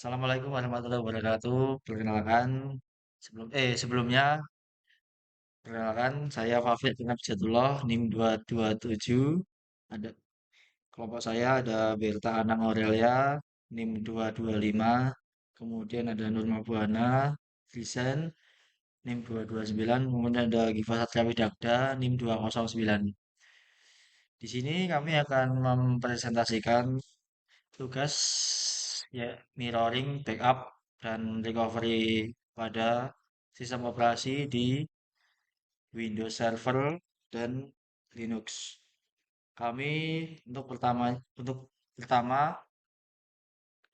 Assalamualaikum warahmatullahi wabarakatuh. Sebelumnya perkenalkan saya Fafid bin Abjadullah NIM 227. Ada kelompok saya ada Berta Anang Aurelia NIM 225. Kemudian ada Nurma Buana Vincent NIM 229. Kemudian ada Giva Satria Widakda NIM 209. Di sini kami akan mempresentasikan tugas ya mirroring, backup, dan recovery pada sistem operasi di Windows Server dan Linux. Kami untuk pertama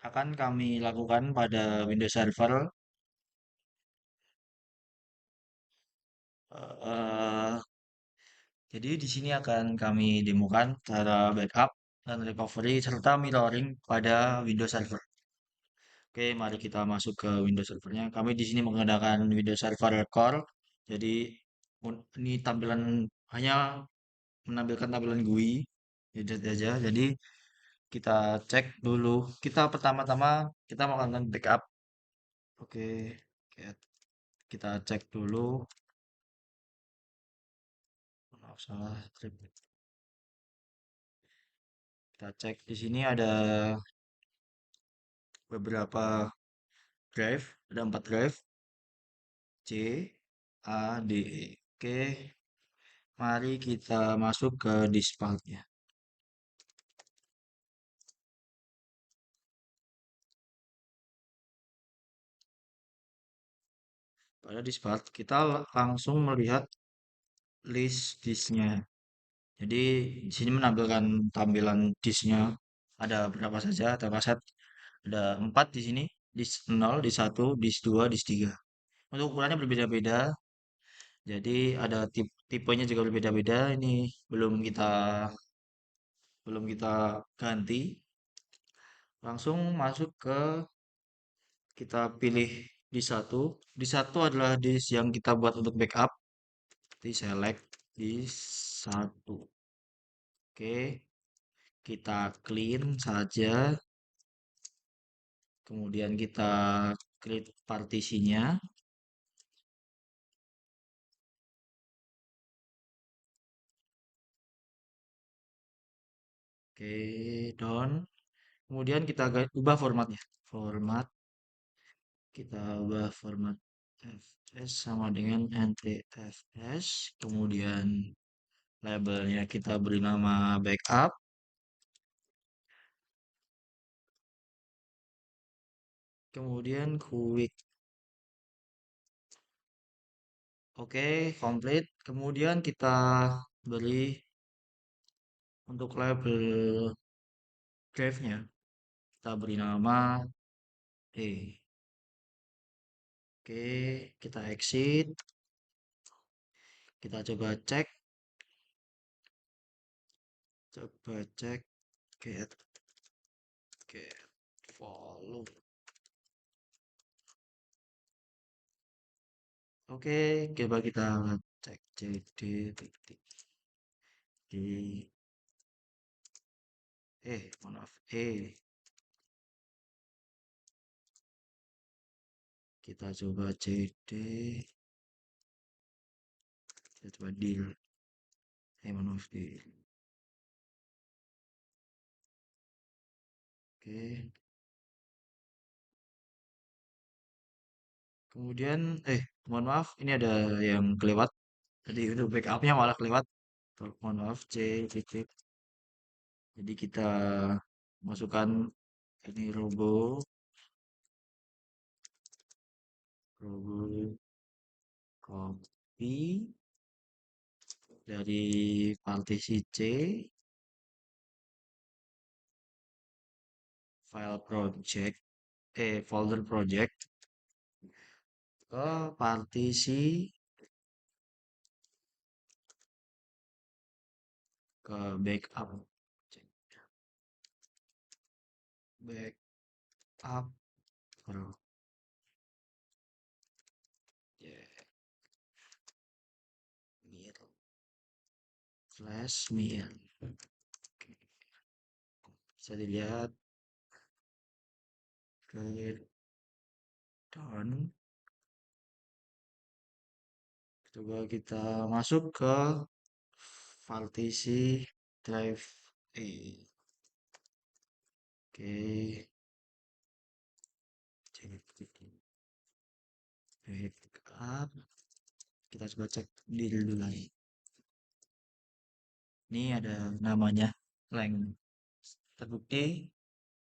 akan kami lakukan pada Windows Server. eh, jadi di sini akan kami demokan cara backup dan recovery serta mirroring pada Windows Server. Oke, mari kita masuk ke Windows Servernya. Kami di sini menggunakan Windows Server Core. Jadi ini tampilan hanya menampilkan tampilan GUI itu aja. Jadi kita cek dulu. Pertama-tama kita melakukan backup. Oke, kita kita cek dulu. Maaf salah script. Kita cek di sini ada beberapa drive, ada 4 drive C, A, D, E. Oke, mari kita masuk ke disk path-nya. Pada disk path kita langsung melihat list disknya. Jadi di sini menampilkan tampilan disknya ada berapa saja, tercatat ada 4 di sini, disk 0, disk 1, disk 2, disk 3. Untuk ukurannya berbeda-beda, jadi ada tipenya juga berbeda-beda. Ini belum kita ganti. Langsung masuk ke kita pilih disk 1. Disk 1 adalah disk yang kita buat untuk backup. Di select disk 1. Oke, kita clean saja. Kemudian kita create partisinya. Oke, done. Kemudian kita ubah formatnya. Format, kita ubah format fs sama dengan ntfs. Kemudian labelnya kita beri nama backup. Kemudian quick. Oke, komplit. Kemudian kita beri untuk label drive-nya. Kita beri nama E. Oke, kita exit. Kita coba cek. Coba cek get volume. Oke, coba kita cek cd titik d maaf kita coba cd, kita coba deal maaf deal. Oke, kemudian mohon maaf ini ada yang kelewat. Jadi untuk backupnya malah kelewat. Mohon maaf c titik. Jadi kita masukkan ini robo copy dari partisi C, file project, folder project ke partisi ke backup project mir slash mir. Oke, bisa dilihat Oke, done. Coba kita masuk ke partisi drive E. Oke, backup. Kita coba cek dulu lagi. Ini ada namanya blank. Terbukti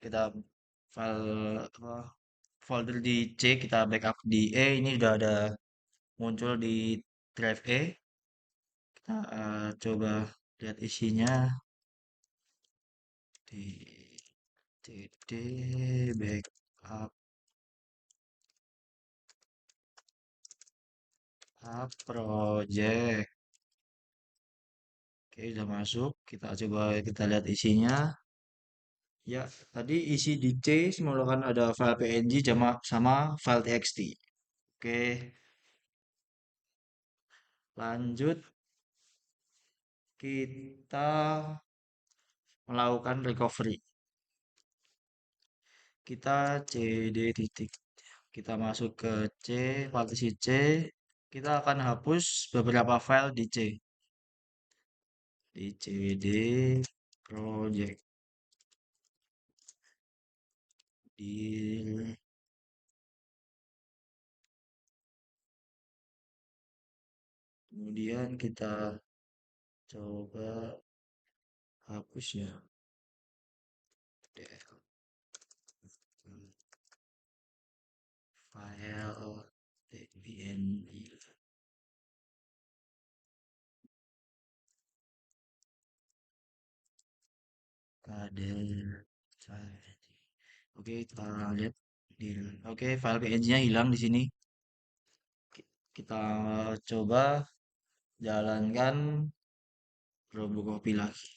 kita file apa, folder di C kita backup di E ini sudah ada muncul di drive E. Kita coba lihat isinya di cd backup project. Oke, sudah masuk. Kita coba kita lihat isinya. Ya, tadi isi di C simulkan ada file PNG sama file TXT. Oke, lanjut kita melakukan recovery. Kita cd titik. Kita masuk ke C, partisi C. Kita akan hapus beberapa file di C. Di cd project. Di kemudian kita coba hapus ya. Del file png kader file. Oke, kita lihat di oke, file png-nya hilang di sini. Kita coba jalankan Robocopy lagi.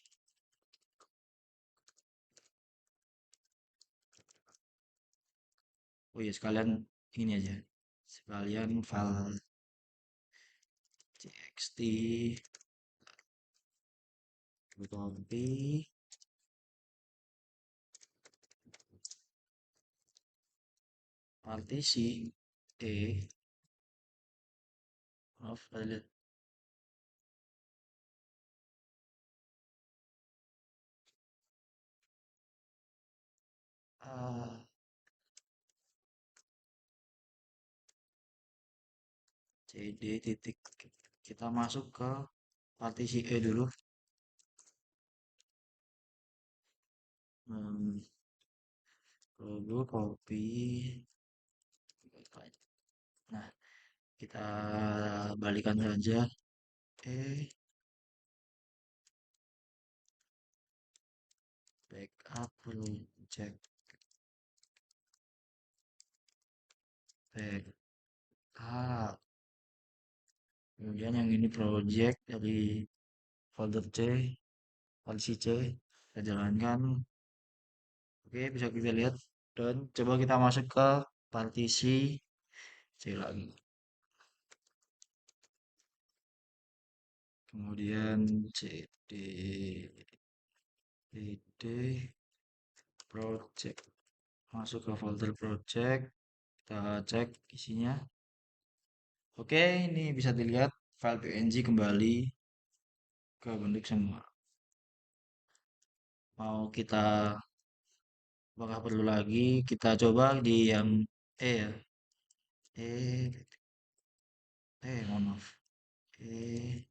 Oh ya, sekalian ini aja. Sekalian file txt copy partisi E. Maaf, ada lihat. Ah, cd titik. Kita masuk ke partisi E dulu. Hmm, Robocopy. Nah, kita balikan saja. Backup project backup. Kemudian yang ini project dari folder C, polisi C, kita jalankan. Oke, bisa kita lihat. Dan coba kita masuk ke partisi C lagi. Kemudian cd cd project. Masuk ke folder project. Kita cek isinya. Oke, ini bisa dilihat file PNG kembali ke bentuk semua. Mau kita apakah perlu lagi kita coba di yang E ya? Mohon maaf. E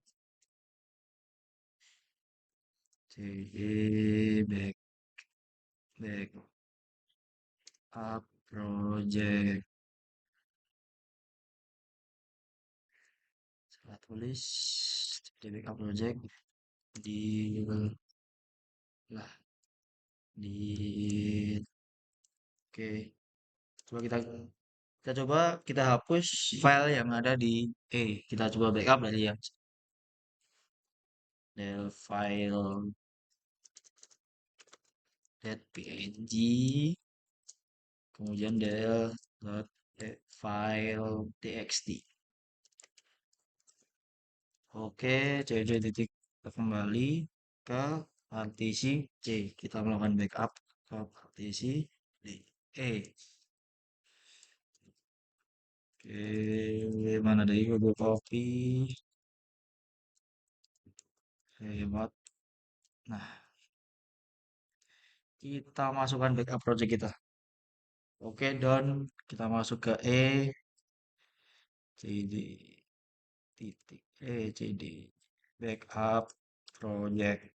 cd backup project. Salah tulis cd backup project di lah di oke. Coba kita coba kita hapus file yang ada di E. Kita coba backup dari yang del file .png, kemudian del file txt. Oke, cd titik kembali ke partisi C. Kita melakukan backup ke partisi D. E. Oke, mana dari Google Copy? Hebat. Nah, kita masukkan backup project kita. Oke, done. Kita masuk ke cd titik cd backup project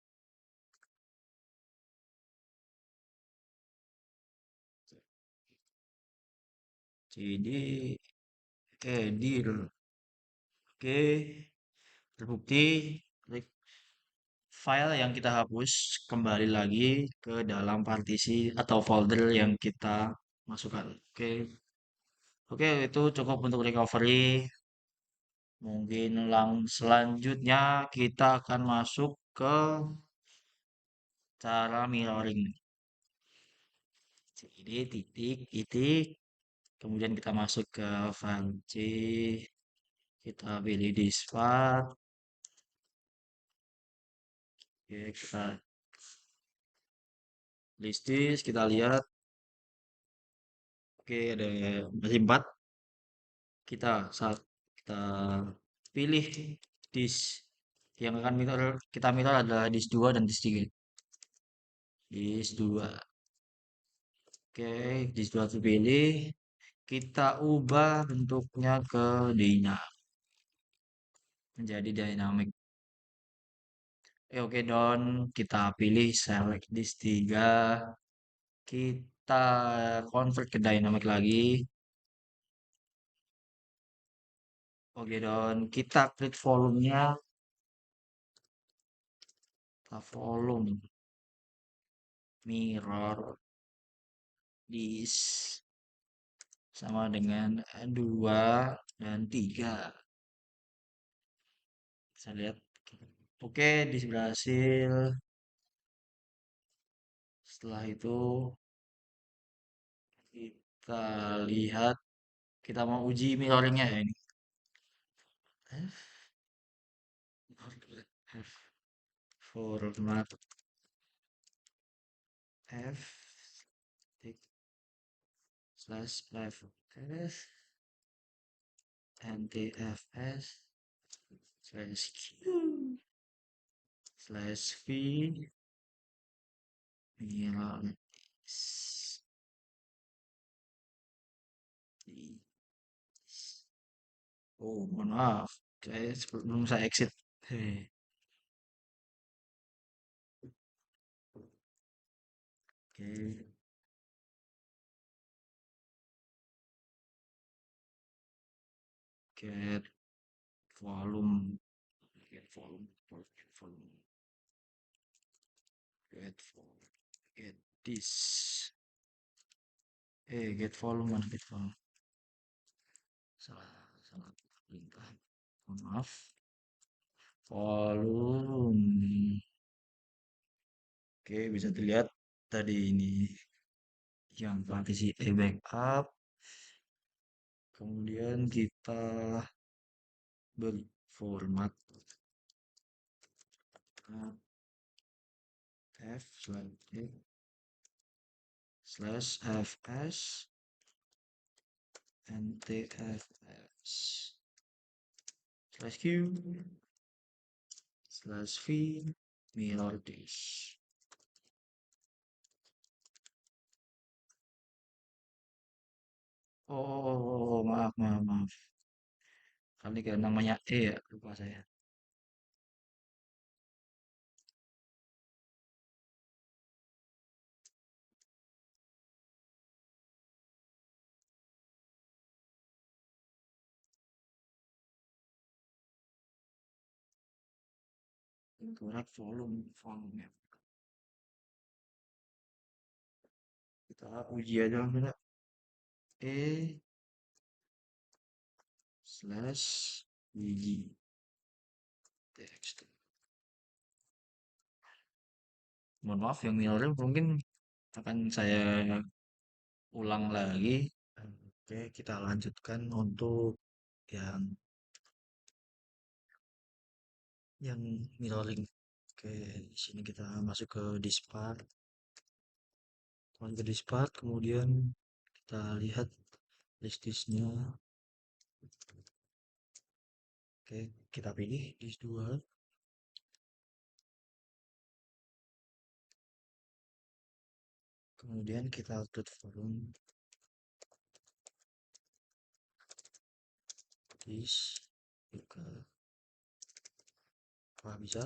cd dir. Oke, terbukti. Klik file yang kita hapus kembali lagi ke dalam partisi atau folder yang kita masukkan. Oke, oke itu cukup untuk recovery. Mungkin selanjutnya kita akan masuk ke cara mirroring. Jadi titik, titik. Kemudian kita masuk ke file C. Kita pilih di spot. Oke, kita list this, kita lihat. Oke, ada masih 4. Saat kita pilih disk yang akan kita mirror adalah disk 2 dan disk 3. Disk 2. Oke, disk 2 terpilih. Kita ubah bentuknya ke menjadi dynamic. Oke, Don. Kita pilih select disk 3. Kita convert ke dynamic lagi. Oke, Don. Kita klik volumenya. Kita volume mirror disk sama dengan 2 dan 3. Bisa lihat. Oke, disk berhasil. Setelah itu kita lihat, kita mau uji mirroringnya ya ini. F format F titik slash fs ntfs slash q slash v mirror oh mohon maaf saya sebelum saya exit. Hei, oke, get volume get volume get this get volume mana get volume, salah salah perintah, mohon maaf. Volume, oke bisa dilihat tadi ini yang partisi backup, kemudian kita beri format f slash fs ntfs slash q slash v mirror disk. Maaf, maaf, maaf. Kali kayak namanya ya, lupa saya. Correct volume. Kita uji aja kita slash bg text. Mohon maaf yang mirror mungkin akan saya ulang lagi. Oke, kita lanjutkan untuk yang yang mirroring. Oke, di sini kita masuk ke dispart. Masuk ke dispart, kemudian kita lihat list disknya. Oke, kita pilih disk 2. Kemudian kita update volume disk juga. Wah, bisa.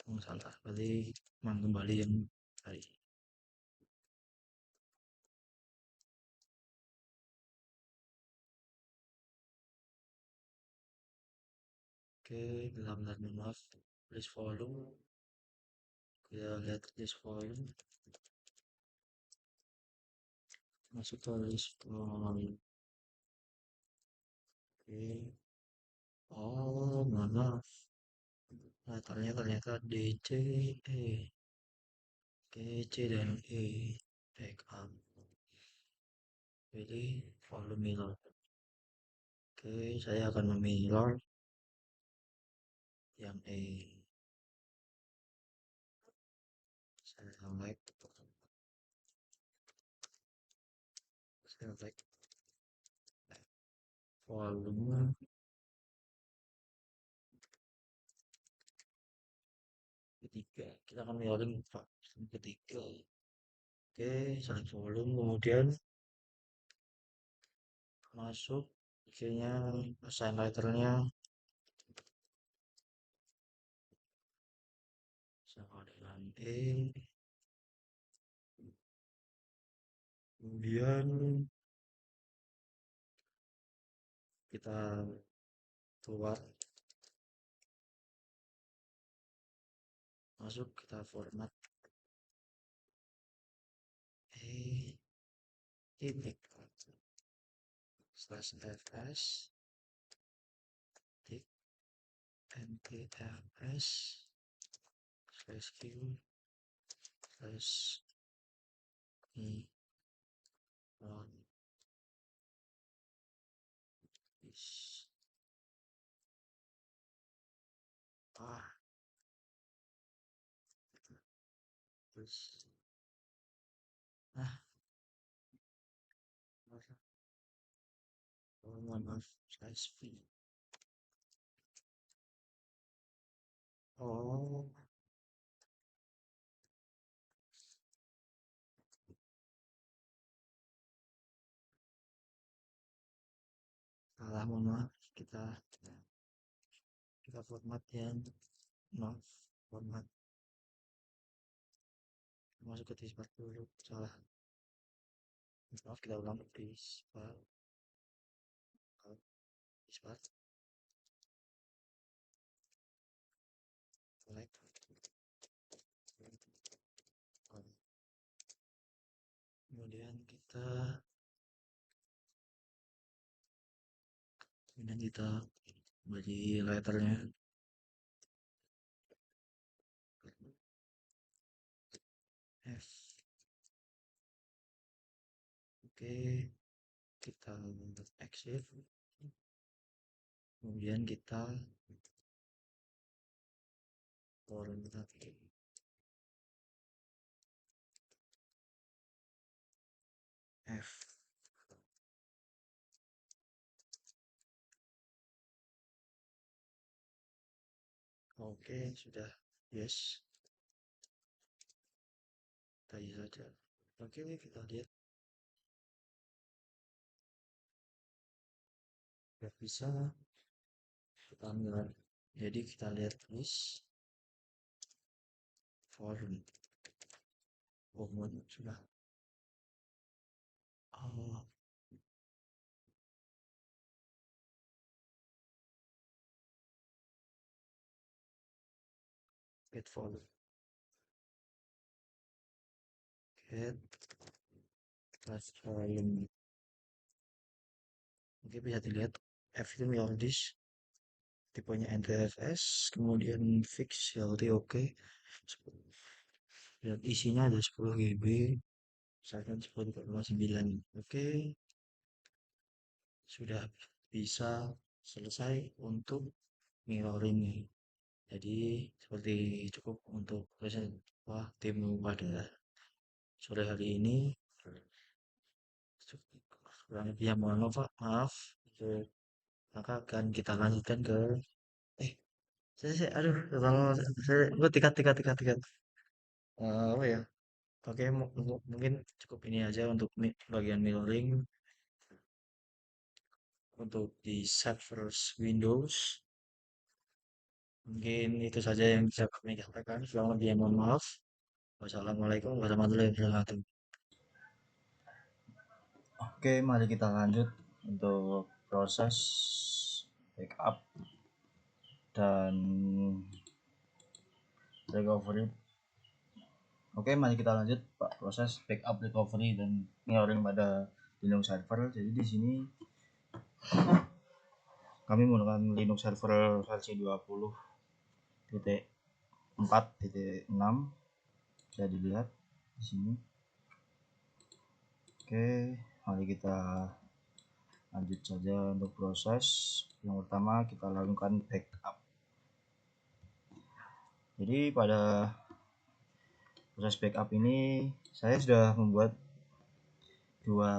Oh, salah. Berarti kembali yang tadi. Oke, benar-benar maaf. List volume. Kita lihat list volume. Masuk ke list volume. Oke. Oh, maaf. Ternyata DC, E, G, C, dan E. Backup. Pilih volume mirror. Oke, saya akan memirror yang E. Saya select volume ketiga. Kita akan mirroring ketiga. Oke, select volume, kemudian masuk akhirnya assign letternya sama dengan E. Kemudian kita keluar, masuk kita format E titik slash fs titik ntfs slash q slash e on is ah terus ah oh, maaf slash v. Oh, salah, mohon maaf. Kita format yang maaf, format masuk ke disk dulu, salah. Maaf, kita ulang disk disk select kemudian kita beri letternya F. Oke, kita exit, kemudian kita format F. Oke, sudah. Yes, tadi saja. Oke, kita lihat. Tidak bisa kita ambil. Jadi kita lihat list forum. Oh, sudah. Oh, get forum. Get plus forum. Oke, bisa dilihat F itu mirror disk, tipenya NTFS, kemudian fix healthy oke. Dan isinya ada 10 GB, misalkan 10,9. Oke, sudah bisa selesai untuk mirroring. Jadi seperti cukup untuk present tim pada sore hari ini. Kurang lebih mohon maaf, maaf. maka akan kita lanjutkan ke eh aduh kalau saya gue tiket apa ya. Oke, mungkin cukup ini aja untuk bagian mirroring untuk di servers Windows. Mungkin itu saja yang bisa kami katakan. Selamat ya, mohon maaf. Wassalamualaikum warahmatullahi wabarakatuh. Oke, mari kita lanjut untuk proses backup dan recovery. Oke, mari kita lanjut Pak, proses backup, recovery dan mirroring pada Linux server. Jadi di sini kami menggunakan Linux server versi 20.4.6. Bisa dilihat di sini. Oke, mari kita lanjut saja untuk proses. Yang pertama kita lakukan backup. Jadi pada proses backup ini saya sudah membuat dua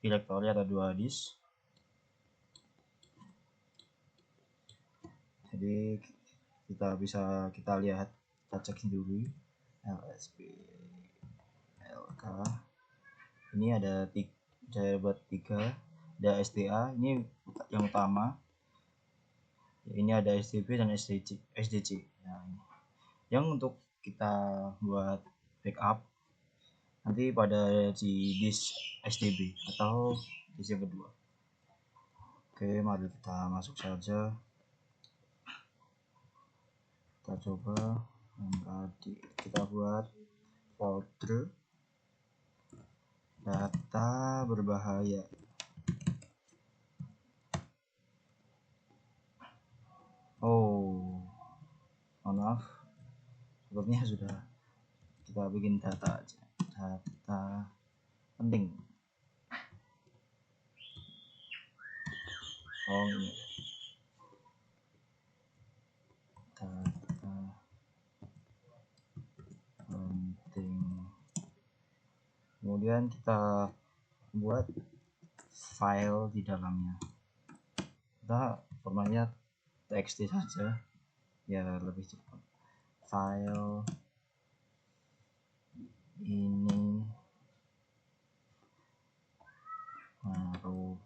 directory atau dua disk. Jadi kita lihat, kita cek dulu lsp lk. Ini ada saya buat 3, ada SDA ini yang utama, ini ada SDB dan SDC. Nah, ini yang untuk kita buat backup nanti pada di disk SDB atau disk yang kedua. Oke, mari kita masuk saja. Kita coba tadi kita buat folder data berbahaya. Oh, mohon maaf, sebelumnya sudah kita bikin data aja, data penting. Oh ini data penting, kemudian kita buat file di dalamnya. Kita formatnya txt saja ya, lebih cepat. File ini merupakan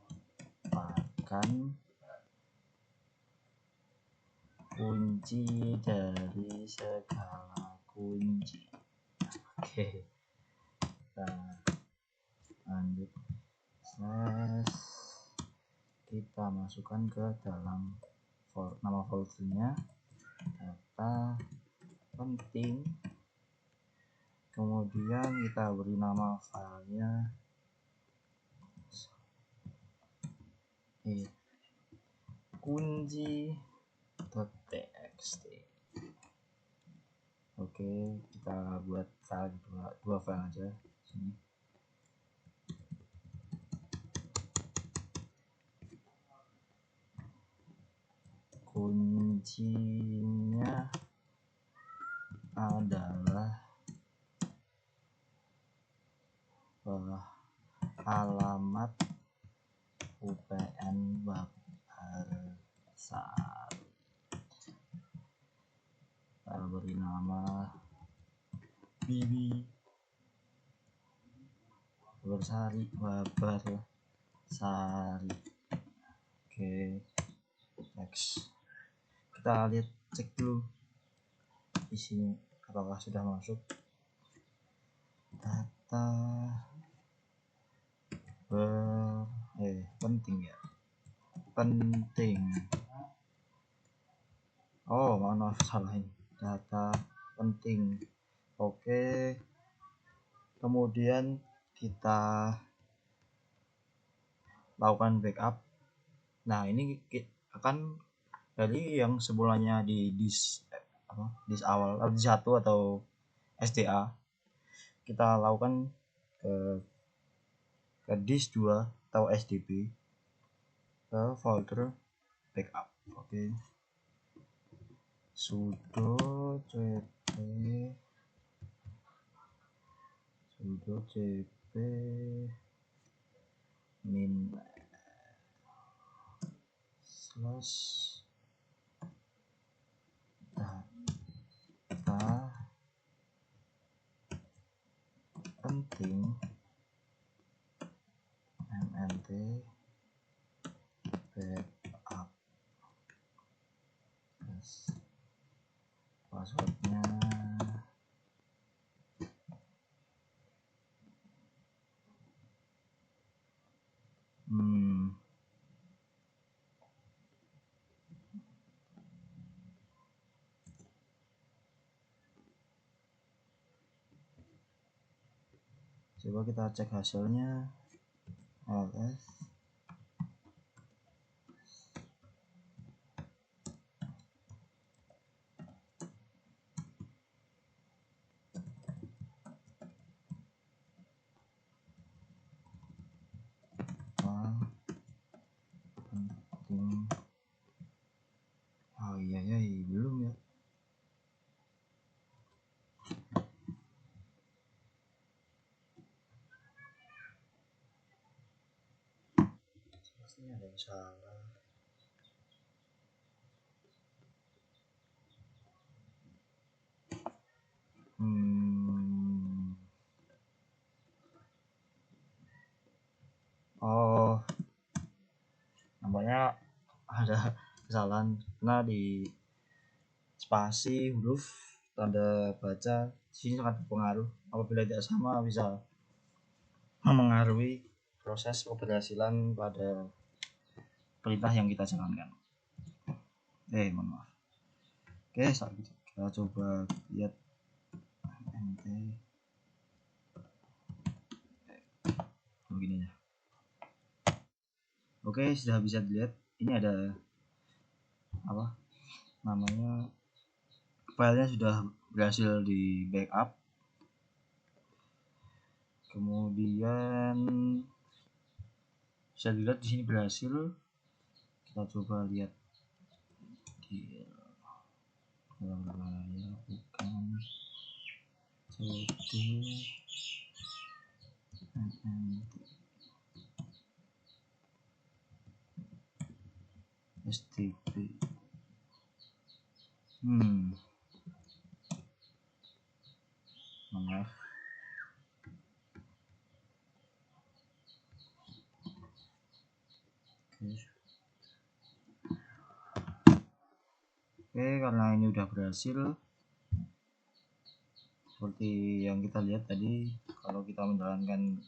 kunci dari segala kunci. Oke, kita lanjut. Kita masukkan ke dalam nama foldernya data penting, kemudian kita beri nama filenya kunci.txt. Oke, kita buat file dua file aja sini. Kuncinya adalah alamat UPN Babarsari. Kita beri nama Bibi Babarsari. Oke, next. Kita lihat, cek dulu di sini apakah sudah masuk data penting ya, penting. Oh maaf, salah, ini data penting. Oke, kemudian kita lakukan backup. Nah ini akan dari yang sebelumnya di disk awal disk 1 atau SDA, kita lakukan ke disk 2 atau SDB, ke folder backup. Oke, sudo cp min data penting mnt backup, terus passwordnya coba kita cek hasilnya. ls penting. Oh iya ya, belum ya. Pastinya ada yang salah. Oh, nampaknya ada kesalahan karena di spasi huruf tanda baca sini sangat berpengaruh. Apabila tidak sama bisa memengaruhi proses keberhasilan pada perintah yang kita jalankan. Mohon maaf. Oke, saat itu kita coba lihat nt begini ya. Oke, sudah bisa dilihat ini ada apa namanya, filenya sudah berhasil di backup. Kemudian bisa dilihat di sini berhasil. Kita coba lihat di dalam layar, bukan stp maaf. Oke, karena ini udah berhasil seperti yang kita lihat tadi, kalau kita menjalankan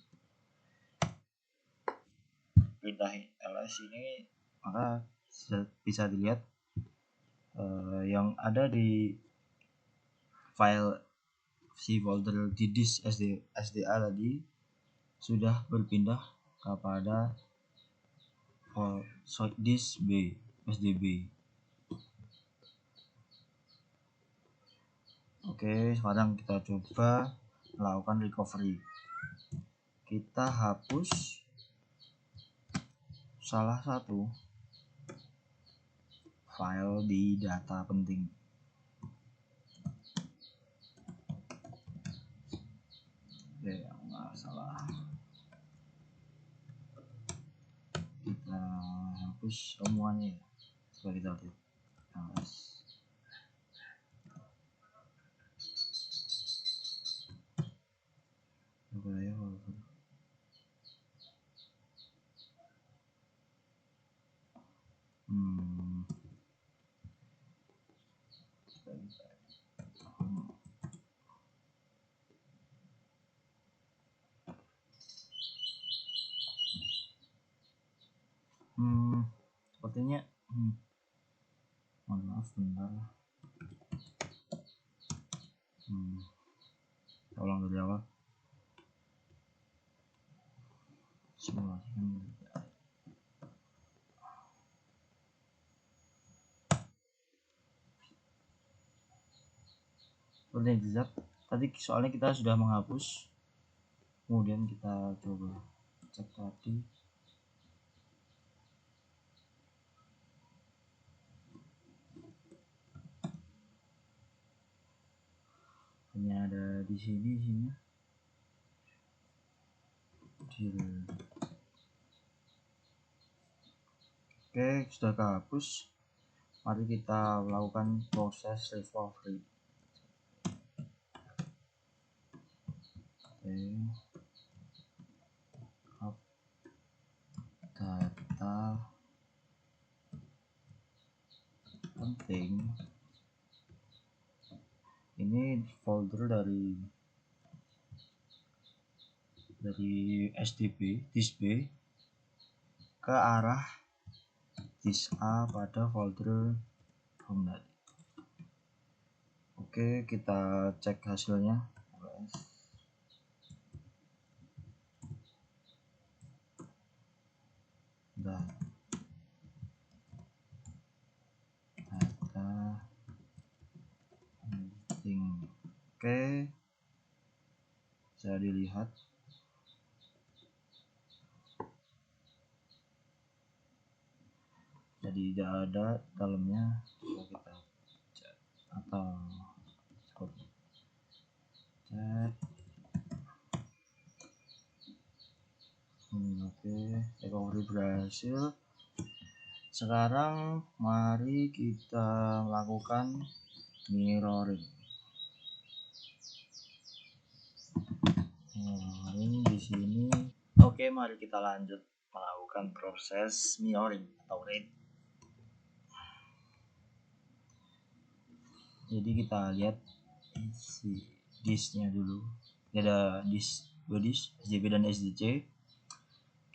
perintah ls ini maka bisa dilihat yang ada di file si folder di disk SDA tadi sudah berpindah kepada disk B SDB. Oke, sekarang kita coba melakukan recovery. Kita hapus salah satu file di data penting. Oke, nggak salah. Kita hapus semuanya ya. Coba kita lihat. Coba ya. Sepertinya mohon maaf bentar. Ulang dari awal. Seperti yang dilihat tadi, soalnya kita sudah menghapus. Kemudian kita coba cek tadi. Hanya ada di sini isinya. Oke, Oke, sudah kehapus. Mari kita lakukan proses recovery. Oke, up data penting. Ini folder dari SDB, disk B ke arah disk A pada folder home tadi. Oke, kita cek hasilnya. Data penting. Oke, bisa dilihat jadi tidak ada dalamnya. Kita cek atau cek. Oke, recovery berhasil. Sekarang mari kita lakukan mirroring. Di sini. Oke, mari kita lanjut melakukan proses mirroring atau read. Jadi kita lihat isi disknya dulu. Ini ada disk, dua disk SDB dan SDC.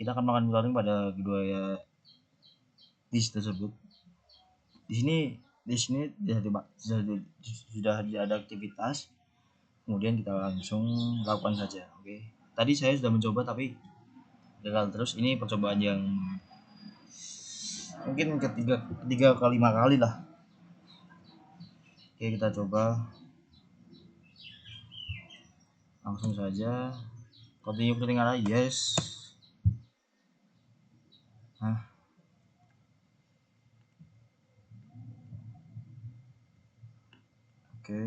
Kita akan melakukan mirroring pada kedua ya disk tersebut. Di sini sudah ada aktivitas, kemudian kita langsung lakukan saja. Oke, tadi saya sudah mencoba tapi gagal terus. Ini percobaan yang mungkin ketiga ke 5 kali lah. Oke, kita coba langsung saja. Continue ketinggalan, yes. Oke,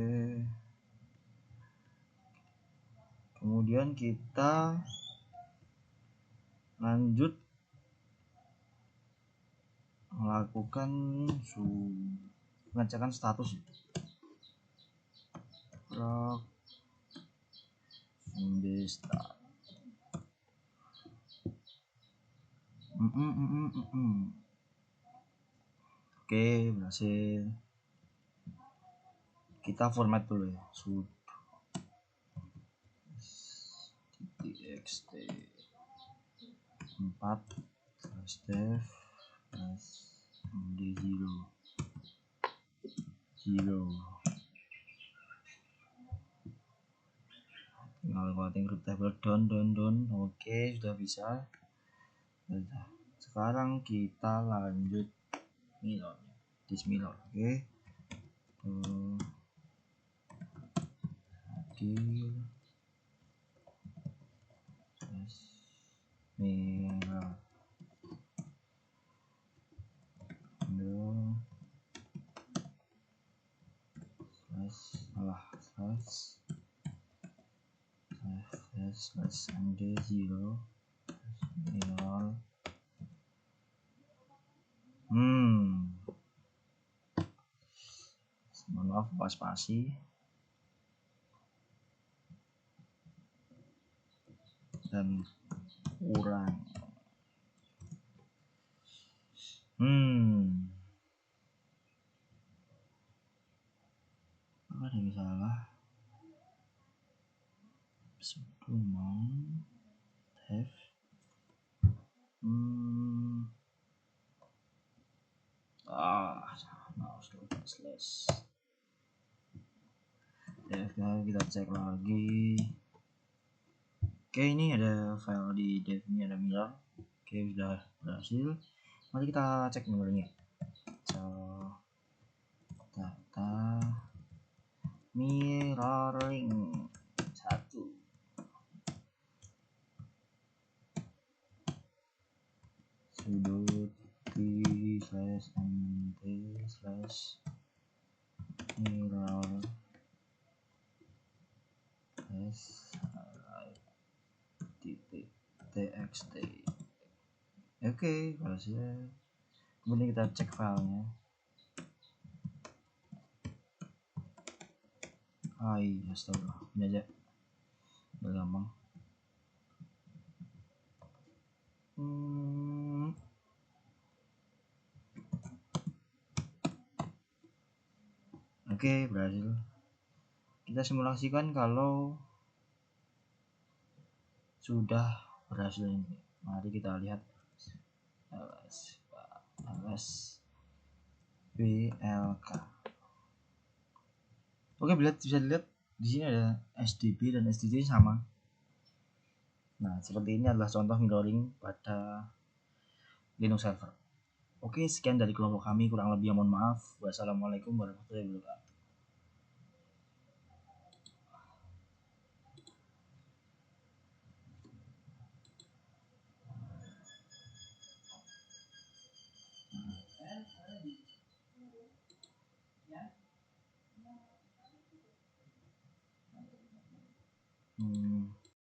kemudian kita lanjut melakukan pengecekan status rock start. Oke, berhasil. Kita format dulu ya, sudo txt 4/dev md0 tinggal coding root table down. Oke, sudah bisa. Sekarang kita lanjut mirror, disk mirror. Oke, mirror slash md0 mirror. Mohon maaf, pas spasi dan kurang. Apa ada yang salah? Sudo mount dev slash dev. Kita cek lagi. Oke, ini ada file di dev, ini ada mirror. Oke, sudah berhasil. Mari kita cek mirrornya. Data mirroring 1. Sudo t/mt/mirror txt. Oke, berhasil. kemudian kita cek filenya. Iya, astagfirullah, ini aja udah gampang. Oke, berhasil. Kita simulasikan kalau sudah berhasil ini. Mari kita lihat LSBLK. Oke, bisa dilihat di sini ada SDB dan SDD sama. Nah, seperti ini adalah contoh mirroring pada Linux server. Oke, sekian dari kelompok kami, kurang lebih mohon maaf. Wassalamualaikum warahmatullahi wabarakatuh.